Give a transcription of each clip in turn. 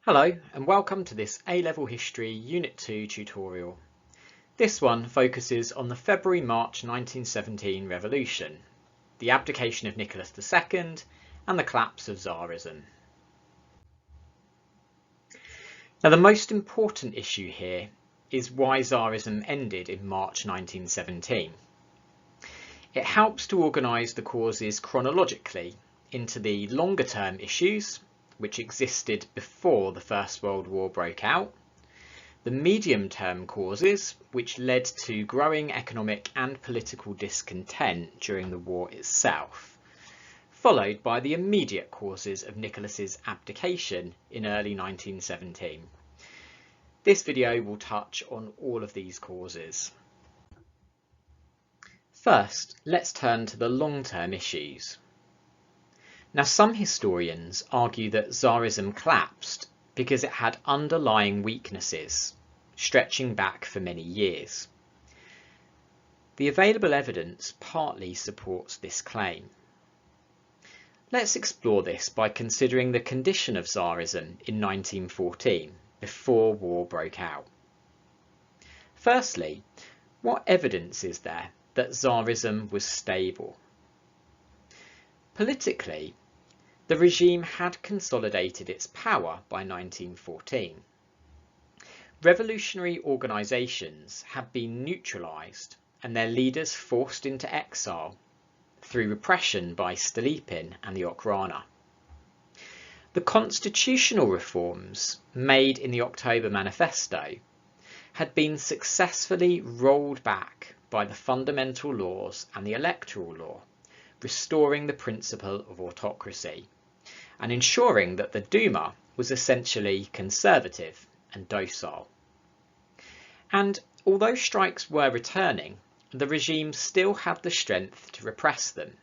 Hello and welcome to this A-Level History Unit 2 tutorial. This one focuses on the February-March 1917 revolution, the abdication of Nicholas II and the collapse of tsarism. Now the most important issue here is why tsarism ended in March 1917. It helps to organise the causes chronologically into the longer term issues which existed before the First World War broke out, the medium-term causes which led to growing economic and political discontent during the war itself, followed by the immediate causes of Nicholas's abdication in early 1917. This video will touch on all of these causes. First, let's turn to the long-term issues. Now, some historians argue that tsarism collapsed because it had underlying weaknesses, stretching back for many years. The available evidence partly supports this claim. Let's explore this by considering the condition of tsarism in 1914, before war broke out. Firstly, what evidence is there that tsarism was stable? Politically, the regime had consolidated its power by 1914. Revolutionary organisations had been neutralised and their leaders forced into exile through repression by Stolypin and the Okhrana. The constitutional reforms made in the October Manifesto had been successfully rolled back by the fundamental laws and the electoral law, restoring the principle of autocracy and ensuring that the Duma was essentially conservative and docile. And although strikes were returning, the regime still had the strength to repress them,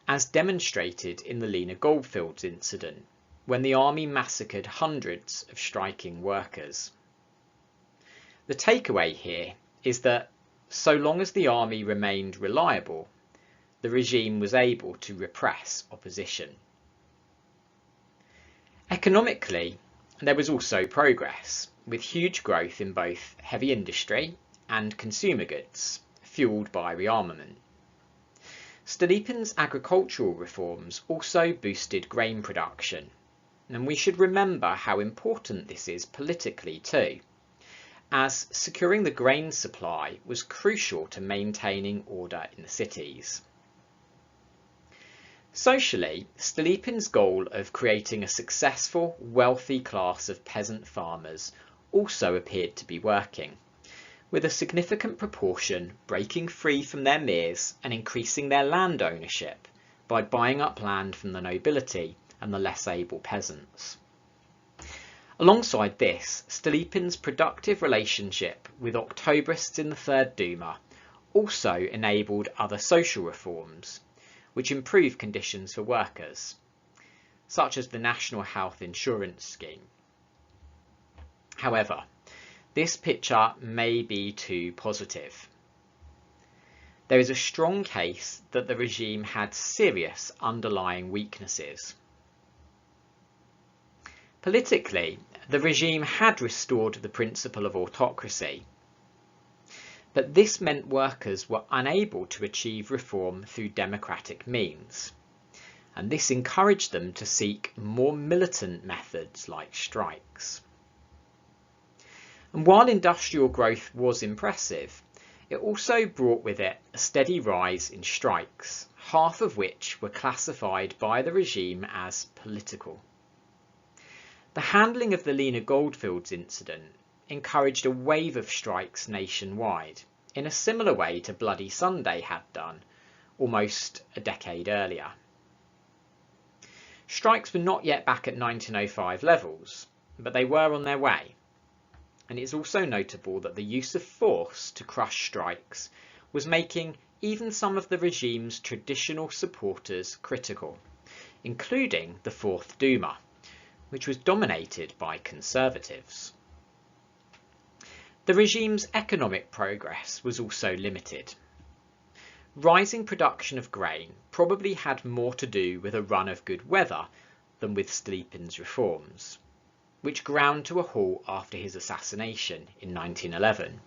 as demonstrated in the Lena Goldfields incident, when the army massacred hundreds of striking workers. The takeaway here is that so long as the army remained reliable, the regime was able to repress opposition. Economically, there was also progress, with huge growth in both heavy industry and consumer goods, fuelled by rearmament. Stolypin's agricultural reforms also boosted grain production, and we should remember how important this is politically too, as securing the grain supply was crucial to maintaining order in the cities. Socially, Stolypin's goal of creating a successful, wealthy class of peasant farmers also appeared to be working, with a significant proportion breaking free from their mirs and increasing their land ownership by buying up land from the nobility and the less able peasants. Alongside this, Stolypin's productive relationship with Octobrists in the Third Duma also enabled other social reforms, which improved conditions for workers, such as the National Health Insurance Scheme. However, this picture may be too positive. There is a strong case that the regime had serious underlying weaknesses. Politically, the regime had restored the principle of autocracy, but this meant workers were unable to achieve reform through democratic means, and this encouraged them to seek more militant methods like strikes. And while industrial growth was impressive, it also brought with it a steady rise in strikes, half of which were classified by the regime as political. The handling of the Lena Goldfields incident encouraged a wave of strikes nationwide, in a similar way to Bloody Sunday had done almost a decade earlier. Strikes were not yet back at 1905 levels, but they were on their way. And it is also notable that the use of force to crush strikes was making even some of the regime's traditional supporters critical, including the Fourth Duma, which was dominated by conservatives. The regime's economic progress was also limited. Rising production of grain probably had more to do with a run of good weather than with Stolypin's reforms. which ground to a halt after his assassination in 1911.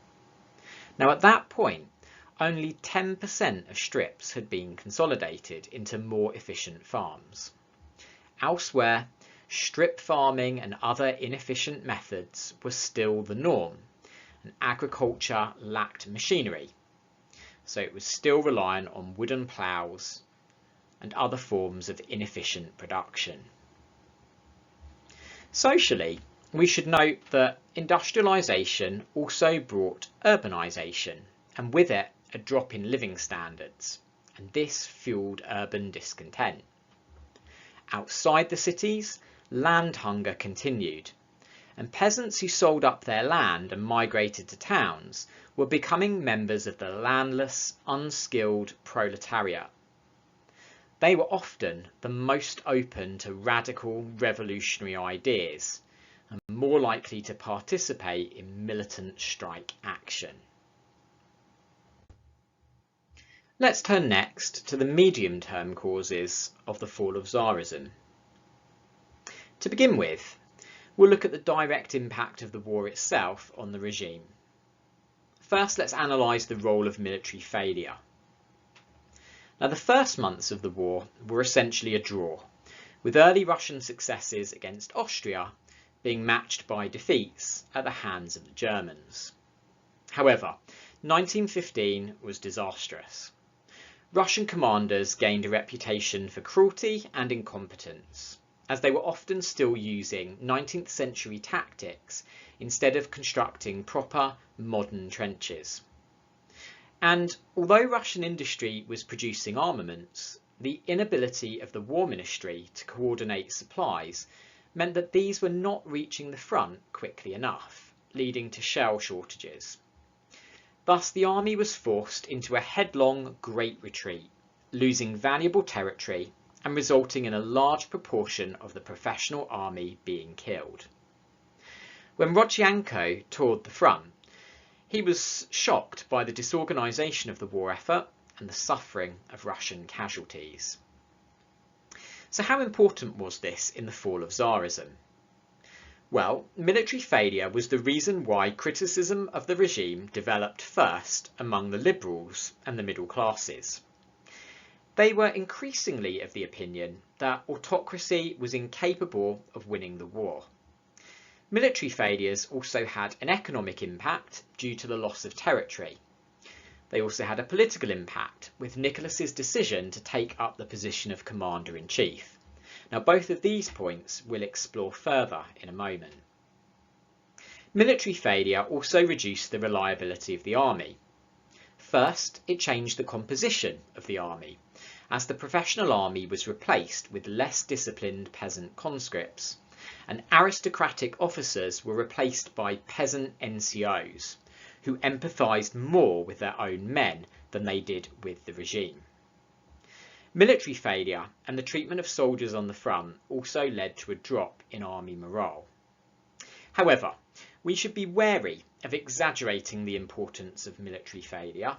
Now at that point, only 10% of strips had been consolidated into more efficient farms. Elsewhere, strip farming and other inefficient methods were still the norm, and agriculture lacked machinery, so it was still reliant on wooden ploughs and other forms of inefficient production. Socially, we should note that industrialisation also brought urbanisation, and with it a drop in living standards, and this fuelled urban discontent. Outside the cities, land hunger continued, and peasants who sold up their land and migrated to towns were becoming members of the landless, unskilled proletariat. They were often the most open to radical revolutionary ideas and more likely to participate in militant strike action. Let's turn next to the medium-term causes of the fall of tsarism. To begin with, we'll look at the direct impact of the war itself on the regime. First, let's analyse the role of military failure. Now, the first months of the war were essentially a draw, with early Russian successes against Austria being matched by defeats at the hands of the Germans. However, 1915 was disastrous. Russian commanders gained a reputation for cruelty and incompetence, as they were often still using 19th century tactics instead of constructing proper modern trenches. And although Russian industry was producing armaments, the inability of the War Ministry to coordinate supplies meant that these were not reaching the front quickly enough, leading to shell shortages. Thus, the army was forced into a headlong Great Retreat, losing valuable territory and resulting in a large proportion of the professional army being killed. When Rodchenko toured the front, he was shocked by the disorganisation of the war effort and the suffering of Russian casualties. So how important was this in the fall of tsarism? Well, military failure was the reason why criticism of the regime developed first among the liberals and the middle classes. They were increasingly of the opinion that autocracy was incapable of winning the war. Military failures also had an economic impact due to the loss of territory. They also had a political impact, with Nicholas's decision to take up the position of commander-in-chief. Now, both of these points we'll explore further in a moment. Military failure also reduced the reliability of the army. First, it changed the composition of the army, as the professional army was replaced with less disciplined peasant conscripts, and aristocratic officers were replaced by peasant NCOs, who empathised more with their own men than they did with the regime. Military failure and the treatment of soldiers on the front also led to a drop in army morale. However, we should be wary of exaggerating the importance of military failure.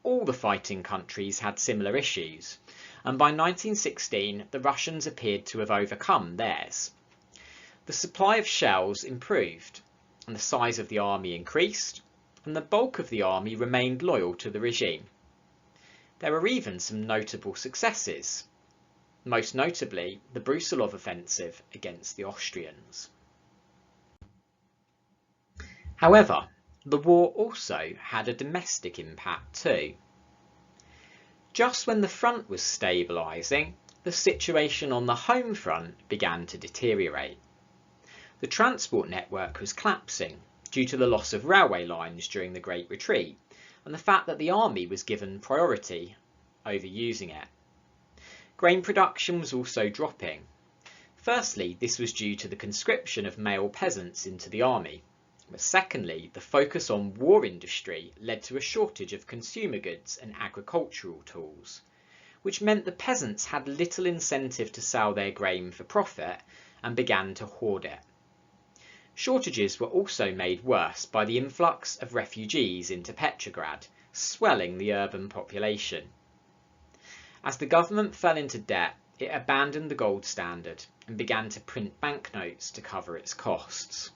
All the fighting countries had similar issues, and by 1916 the Russians appeared to have overcome theirs. The supply of shells improved, and the size of the army increased, and the bulk of the army remained loyal to the regime. There were even some notable successes, most notably the Brusilov offensive against the Austrians. However, the war also had a domestic impact too. Just when the front was stabilising, the situation on the home front began to deteriorate. The transport network was collapsing due to the loss of railway lines during the Great Retreat, and the fact that the army was given priority over using it. Grain production was also dropping. Firstly, this was due to the conscription of male peasants into the army, but secondly, the focus on war industry led to a shortage of consumer goods and agricultural tools, which meant the peasants had little incentive to sell their grain for profit and began to hoard it. Shortages were also made worse by the influx of refugees into Petrograd, swelling the urban population. As the government fell into debt it abandoned the gold standard and began to print banknotes to cover its costs.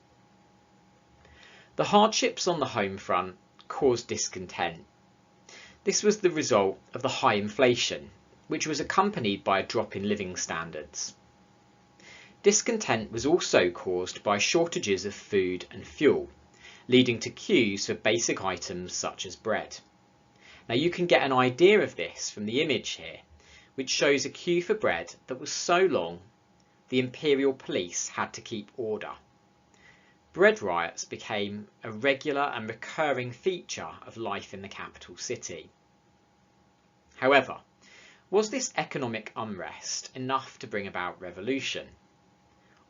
The hardships on the home front caused discontent. This was the result of the high inflation, which was accompanied by a drop in living standards. Discontent was also caused by shortages of food and fuel, leading to queues for basic items such as bread. Now you can get an idea of this from the image here, which shows a queue for bread that was so long the imperial police had to keep order. Bread riots became a regular and recurring feature of life in the capital city. However, was this economic unrest enough to bring about revolution?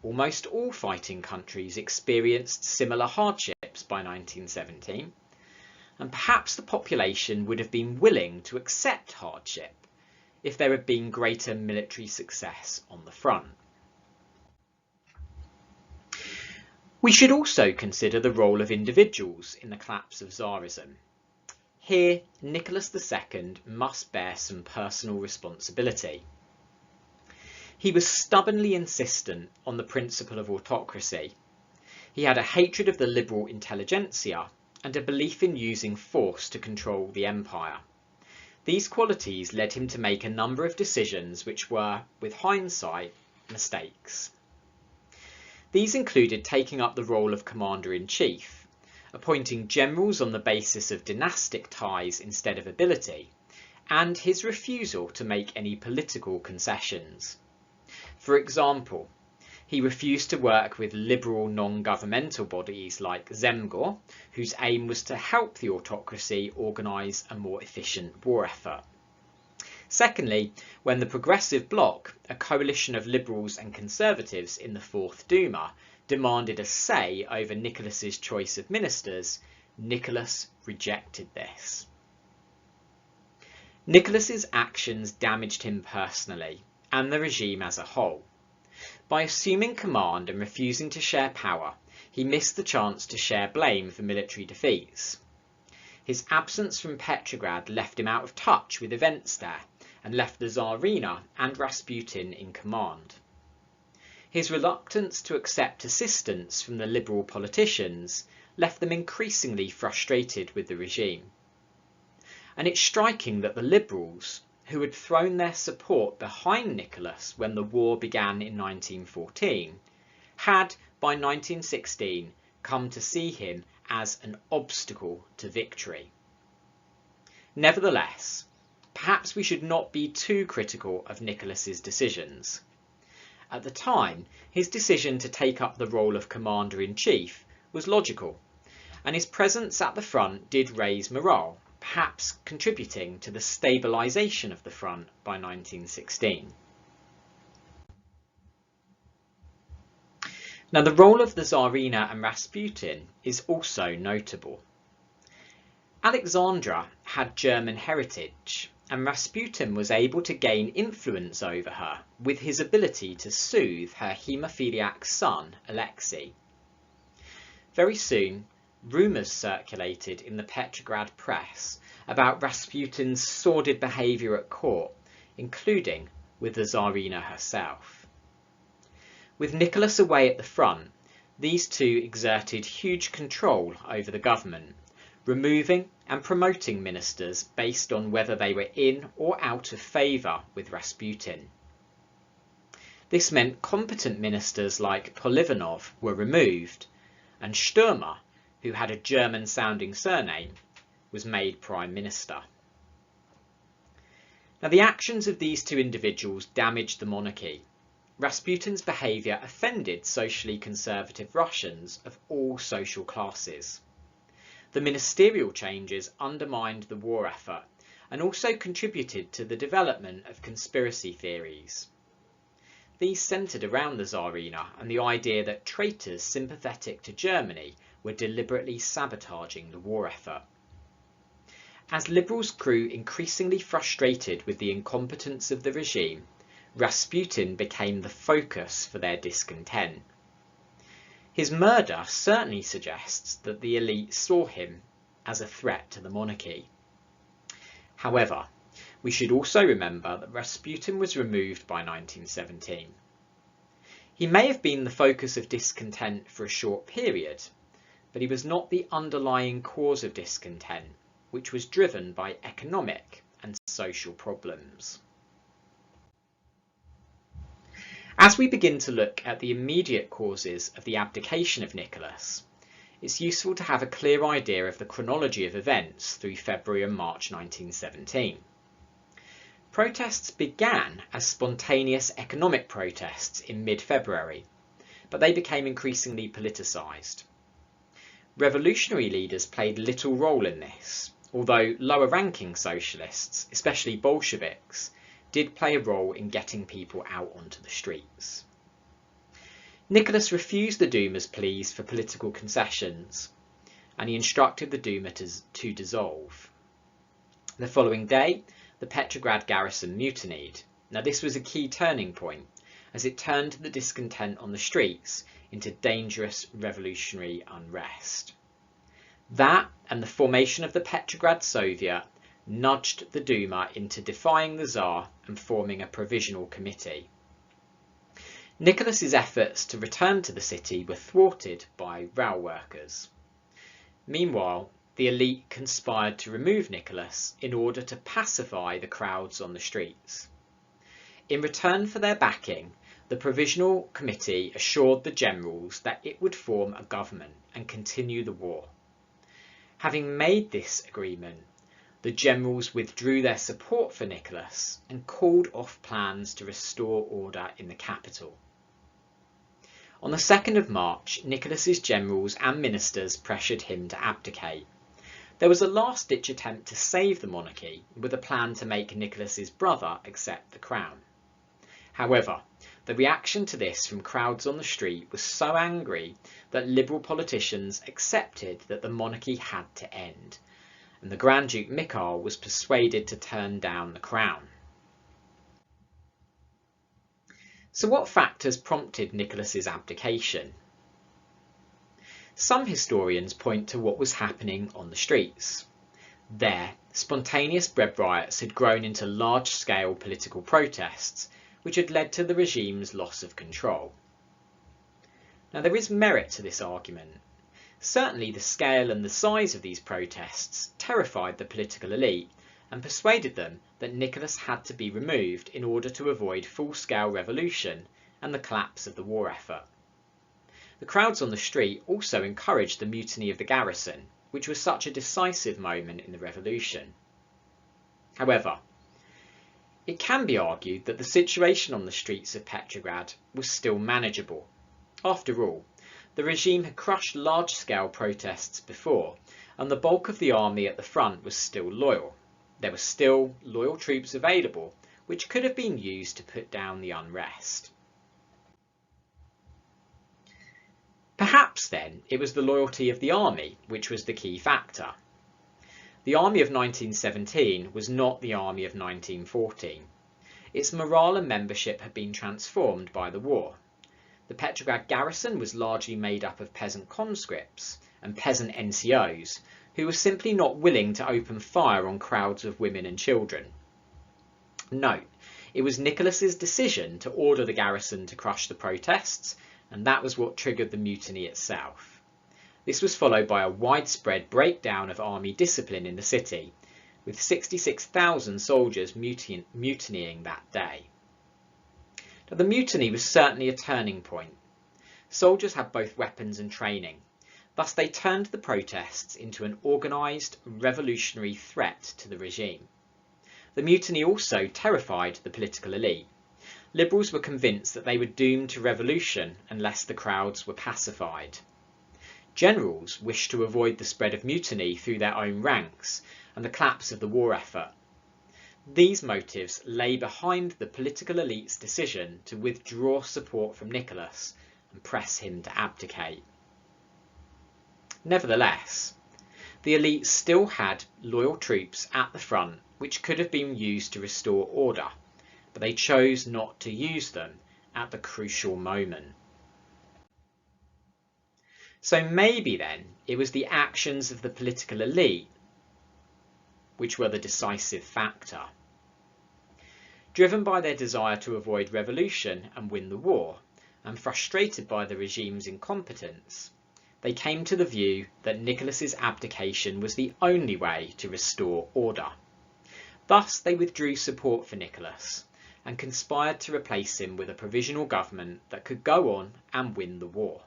Almost all fighting countries experienced similar hardships by 1917, and perhaps the population would have been willing to accept hardship if there had been greater military success on the front. We should also consider the role of individuals in the collapse of tsarism. Here, Nicholas II must bear some personal responsibility. He was stubbornly insistent on the principle of autocracy. He had a hatred of the liberal intelligentsia and a belief in using force to control the empire. These qualities led him to make a number of decisions which were, with hindsight, mistakes. These included taking up the role of commander-in-chief, appointing generals on the basis of dynastic ties instead of ability, and his refusal to make any political concessions. For example, he refused to work with liberal non-governmental bodies like Zemgor, whose aim was to help the autocracy organise a more efficient war effort. Secondly, when the Progressive Bloc, a coalition of liberals and conservatives in the Fourth Duma, demanded a say over Nicholas's choice of ministers, Nicholas rejected this. Nicholas's actions damaged him personally and the regime as a whole. By assuming command and refusing to share power, he missed the chance to share blame for military defeats. His absence from Petrograd left him out of touch with events there and left the Tsarina and Rasputin in command. His reluctance to accept assistance from the liberal politicians left them increasingly frustrated with the regime. And it's striking that the liberals, who had thrown their support behind Nicholas when the war began in 1914, had, by 1916, come to see him as an obstacle to victory. Nevertheless, perhaps we should not be too critical of Nicholas's decisions. At the time, his decision to take up the role of commander-in-chief was logical, and his presence at the front did raise morale, perhaps contributing to the stabilisation of the front by 1916. Now, the role of the Tsarina and Rasputin is also notable. Alexandra had German heritage, and Rasputin was able to gain influence over her with his ability to soothe her haemophiliac son, Alexei. Very soon, rumours circulated in the Petrograd press about Rasputin's sordid behaviour at court, including with the Tsarina herself. With Nicholas away at the front, these two exerted huge control over the government, removing and promoting ministers based on whether they were in or out of favour with Rasputin. This meant competent ministers like Polivanov were removed, and Stürmer, who had a German-sounding surname, was made Prime Minister. Now, the actions of these two individuals damaged the monarchy. Rasputin's behaviour offended socially conservative Russians of all social classes. The ministerial changes undermined the war effort and also contributed to the development of conspiracy theories. These centred around the Tsarina and the idea that traitors sympathetic to Germany were deliberately sabotaging the war effort. As liberals grew increasingly frustrated with the incompetence of the regime, Rasputin became the focus for their discontent. His murder certainly suggests that the elite saw him as a threat to the monarchy. However, We should also remember that Rasputin was removed by 1917. He may have been the focus of discontent for a short period, but he was not the underlying cause of discontent, which was driven by economic and social problems. As we begin to look at the immediate causes of the abdication of Nicholas, it's useful to have a clear idea of the chronology of events through February and March 1917. Protests began as spontaneous economic protests in mid-February, but they became increasingly politicised. Revolutionary leaders played little role in this, although lower-ranking socialists, especially Bolsheviks, did play a role in getting people out onto the streets. Nicholas refused the Duma's pleas for political concessions, and he instructed the Duma to dissolve. The following day, the Petrograd garrison mutinied. Now this was a key turning point, as it turned the discontent on the streets into dangerous revolutionary unrest. That and the formation of the Petrograd Soviet nudged the Duma into defying the Tsar and forming a provisional committee. Nicholas's efforts to return to the city were thwarted by rail workers. Meanwhile, the elite conspired to remove Nicholas in order to pacify the crowds on the streets. In return for their backing, the Provisional Committee assured the generals that it would form a government and continue the war. Having made this agreement, the generals withdrew their support for Nicholas and called off plans to restore order in the capital. On the 2nd of March, Nicholas's generals and ministers pressured him to abdicate. There was a last-ditch attempt to save the monarchy with a plan to make Nicholas's brother accept the crown. However, the reaction to this from crowds on the street was so angry that liberal politicians accepted that the monarchy had to end, and the Grand Duke Mikhail was persuaded to turn down the crown. So what factors prompted Nicholas's abdication? Some historians point to what was happening on the streets. There, spontaneous bread riots had grown into large-scale political protests, which had led to the regime's loss of control. Now there is merit to this argument. Certainly the scale and the size of these protests terrified the political elite and persuaded them that Nicholas had to be removed in order to avoid full-scale revolution and the collapse of the war effort. The crowds on the street also encouraged the mutiny of the garrison, which was such a decisive moment in the revolution. However, it can be argued that the situation on the streets of Petrograd was still manageable. After all, the regime had crushed large-scale protests before, and the bulk of the army at the front was still loyal. There were still loyal troops available, which could have been used to put down the unrest. Perhaps then it was the loyalty of the army which was the key factor. The army of 1917 was not the army of 1914. Its morale and membership had been transformed by the war. The Petrograd garrison was largely made up of peasant conscripts and peasant NCOs, who were simply not willing to open fire on crowds of women and children. Note, it was Nicholas's decision to order the garrison to crush the protests, and that was what triggered the mutiny itself. This was followed by a widespread breakdown of army discipline in the city, with 66,000 soldiers mutinying that day. Now, the mutiny was certainly a turning point. Soldiers had both weapons and training. Thus they turned the protests into an organised, revolutionary threat to the regime. The mutiny also terrified the political elite. Liberals were convinced that they were doomed to revolution unless the crowds were pacified. Generals wished to avoid the spread of mutiny through their own ranks and the collapse of the war effort. These motives lay behind the political elite's decision to withdraw support from Nicholas and press him to abdicate. Nevertheless, the elite still had loyal troops at the front which could have been used to restore order, but they chose not to use them at the crucial moment. So maybe then it was the actions of the political elite which were the decisive factor. Driven by their desire to avoid revolution and win the war, and frustrated by the regime's incompetence, they came to the view that Nicholas's abdication was the only way to restore order. Thus they withdrew support for Nicholas and conspired to replace him with a provisional government that could go on and win the war.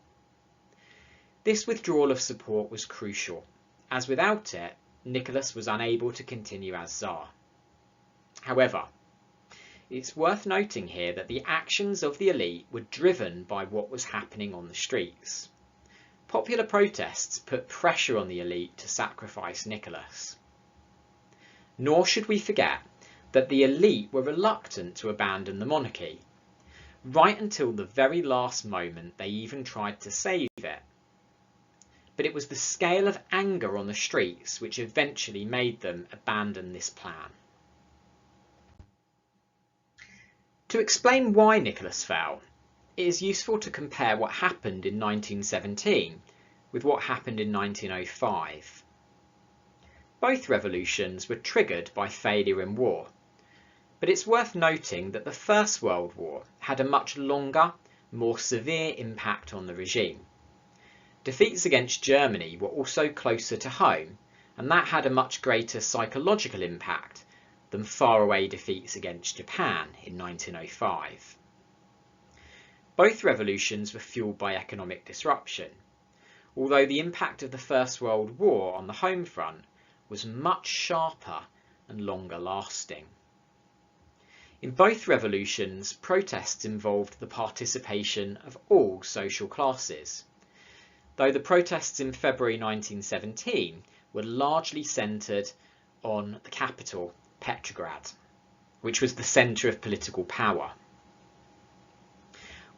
This withdrawal of support was crucial, as without it, Nicholas was unable to continue as Tsar. However, it's worth noting here that the actions of the elite were driven by what was happening on the streets. Popular protests put pressure on the elite to sacrifice Nicholas. Nor should we forget that the elite were reluctant to abandon the monarchy. Right until the very last moment, they even tried to save it. But it was the scale of anger on the streets which eventually made them abandon this plan. To explain why Nicholas fell, it is useful to compare what happened in 1917 with what happened in 1905. Both revolutions were triggered by failure in war, but it's worth noting that the First World War had a much longer, more severe impact on the regime. Defeats against Germany were also closer to home, and that had a much greater psychological impact than faraway defeats against Japan in 1905. Both revolutions were fueled by economic disruption, although the impact of the First World War on the home front was much sharper and longer lasting. In both revolutions, protests involved the participation of all social classes, though the protests in February 1917 were largely centred on the capital, Petrograd, which was the centre of political power.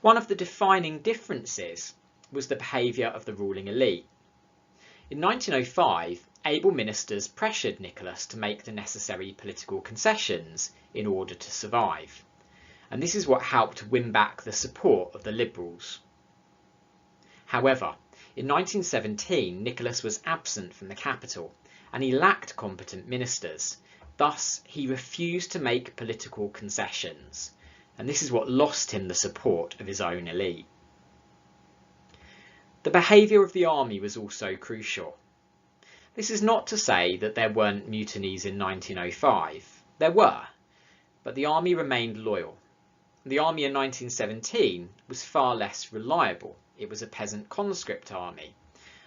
One of the defining differences was the behaviour of the ruling elite. In 1905, able ministers pressured Nicholas to make the necessary political concessions in order to survive, and this is what helped win back the support of the liberals. However, in 1917, Nicholas was absent from the capital, and he lacked competent ministers. Thus, he refused to make political concessions, and this is what lost him the support of his own elite. The behaviour of the army was also crucial. This is not to say that there weren't mutinies in 1905. There were, but the army remained loyal. The army in 1917 was far less reliable. It was a peasant conscript army,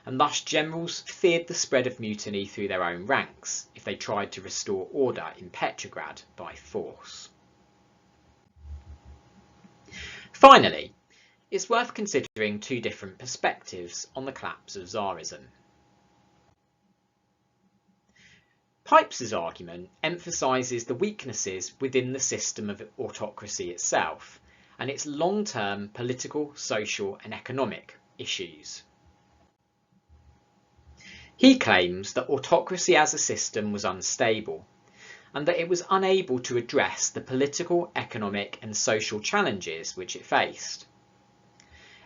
and thus generals feared the spread of mutiny through their own ranks if they tried to restore order in Petrograd by force. Finally, it's worth considering two different perspectives on the collapse of tsarism. Pipes's argument emphasises the weaknesses within the system of autocracy itself and its long-term political, social and economic issues. He claims that autocracy as a system was unstable and that it was unable to address the political, economic and social challenges which it faced.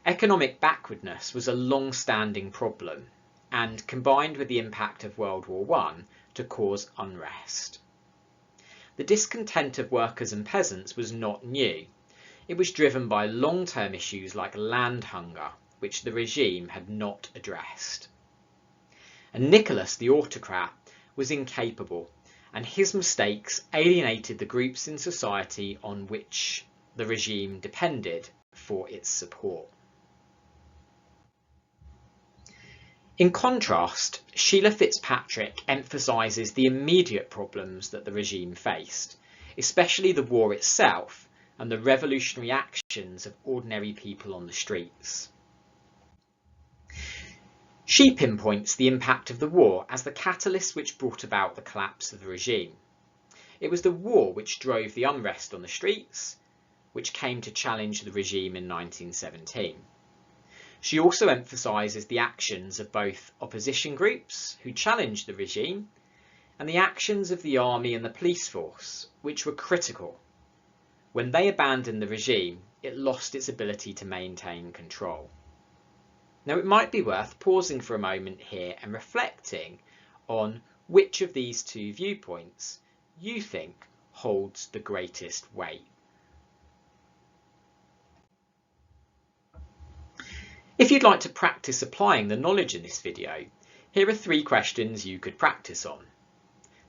Economic backwardness was a long-standing problem and, combined with the impact of World War I, to cause unrest. The discontent of workers and peasants was not new. It was driven by long-term issues like land hunger, which the regime had not addressed. And Nicholas, the autocrat, was incapable, and his mistakes alienated the groups in society on which the regime depended for its support. In contrast, Sheila Fitzpatrick emphasises the immediate problems that the regime faced, especially the war itself and the revolutionary actions of ordinary people on the streets. She pinpoints the impact of the war as the catalyst which brought about the collapse of the regime. It was the war which drove the unrest on the streets, which came to challenge the regime in 1917. She also emphasises the actions of both opposition groups who challenged the regime and the actions of the army and the police force, which were critical. When they abandoned the regime, it lost its ability to maintain control. Now, it might be worth pausing for a moment here and reflecting on which of these two viewpoints you think holds the greatest weight? If you'd like to practice applying the knowledge in this video, here are 3 questions you could practice on.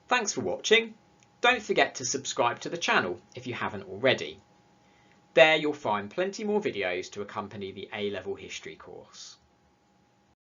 Thanks for watching. Don't forget to subscribe to the channel if you haven't already. There you'll find plenty more videos to accompany the A-Level History course.